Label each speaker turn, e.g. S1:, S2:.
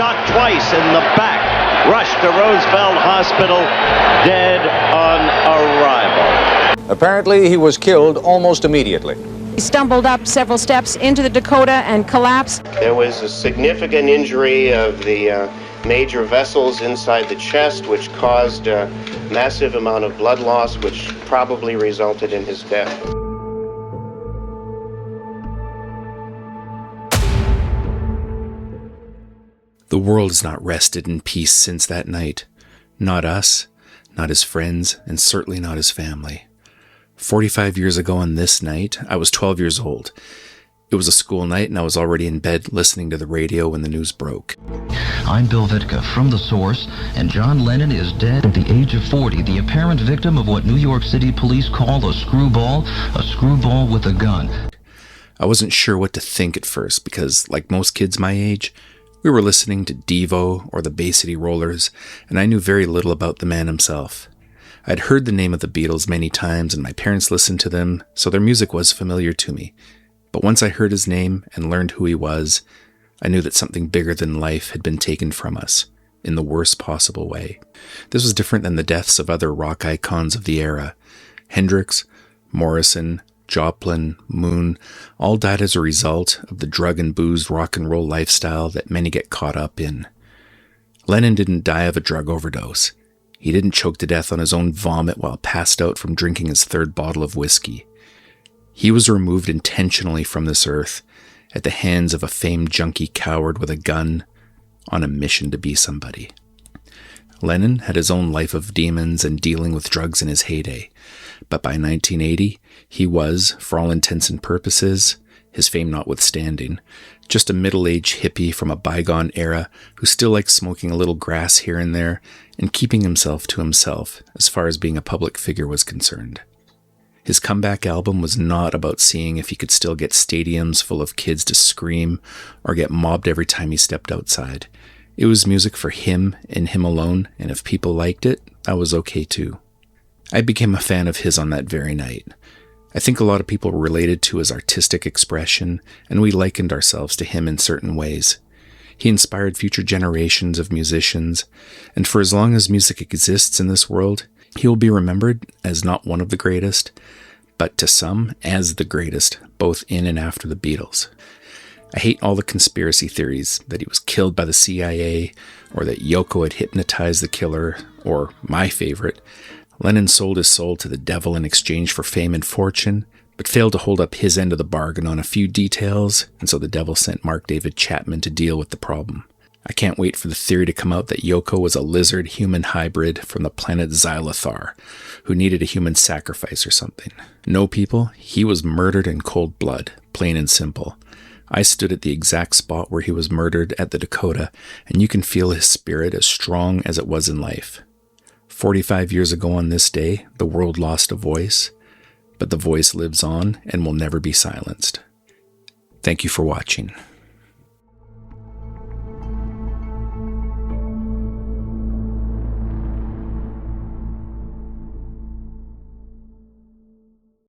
S1: shot twice in the back, rushed to Roosevelt Hospital, dead on arrival.
S2: Apparently, he was killed almost immediately.
S3: He stumbled up several steps into the Dakota and collapsed.
S4: There was a significant injury of the major vessels inside the chest, which caused a massive amount of blood loss, which probably resulted in his death.
S5: The world has not rested in peace since that night. Not us, not his friends, and certainly not his family. 45 years ago on this night, I was 12 years old. It was a school night and I was already in bed listening to the radio when the news broke.
S6: I'm Bill Vitka from The Source, and John Lennon is dead at the age of 40, the apparent victim of what New York City police call a screwball with a gun.
S5: I wasn't sure what to think at first because, like most kids my age, we were listening to Devo or the Bay City Rollers, and I knew very little about the man himself. I'd heard the name of the Beatles many times and my parents listened to them, so their music was familiar to me. But once I heard his name and learned who he was, I knew that something bigger than life had been taken from us, in the worst possible way. This was different than the deaths of other rock icons of the era. Hendrix, Morrison, Joplin, Moon, all died as a result of the drug and booze rock and roll lifestyle that many get caught up in. Lennon didn't die of a drug overdose. He didn't choke to death on his own vomit while passed out from drinking his third bottle of whiskey. He was removed intentionally from this earth at the hands of a famed junkie coward with a gun on a mission to be somebody. Lennon had his own life of demons and dealing with drugs in his heyday, but by 1980, he was, for all intents and purposes, his fame notwithstanding, just a middle-aged hippie from a bygone era who still liked smoking a little grass here and there and keeping himself to himself as far as being a public figure was concerned. His comeback album was not about seeing if he could still get stadiums full of kids to scream or get mobbed every time he stepped outside. It was music for him and him alone, and if people liked it, that was okay too. I became a fan of his on that very night. I think a lot of people related to his artistic expression, and we likened ourselves to him in certain ways. He inspired future generations of musicians, and for as long as music exists in this world, he will be remembered as not one of the greatest, but to some as the greatest, both in and after the Beatles. I hate all the conspiracy theories that he was killed by the CIA, or that Yoko had hypnotized the killer, or my favorite, Lennon sold his soul to the devil in exchange for fame and fortune, but failed to hold up his end of the bargain on a few details, and so the devil sent Mark David Chapman to deal with the problem. I can't wait for the theory to come out that Yoko was a lizard-human hybrid from the planet Xylothar, who needed a human sacrifice or something. No, people, he was murdered in cold blood, plain and simple. I stood at the exact spot where he was murdered at the Dakota, and you can feel his spirit as strong as it was in life. 45 years ago on this day, the world lost a voice, but the voice lives on and will never be silenced. Thank you for watching.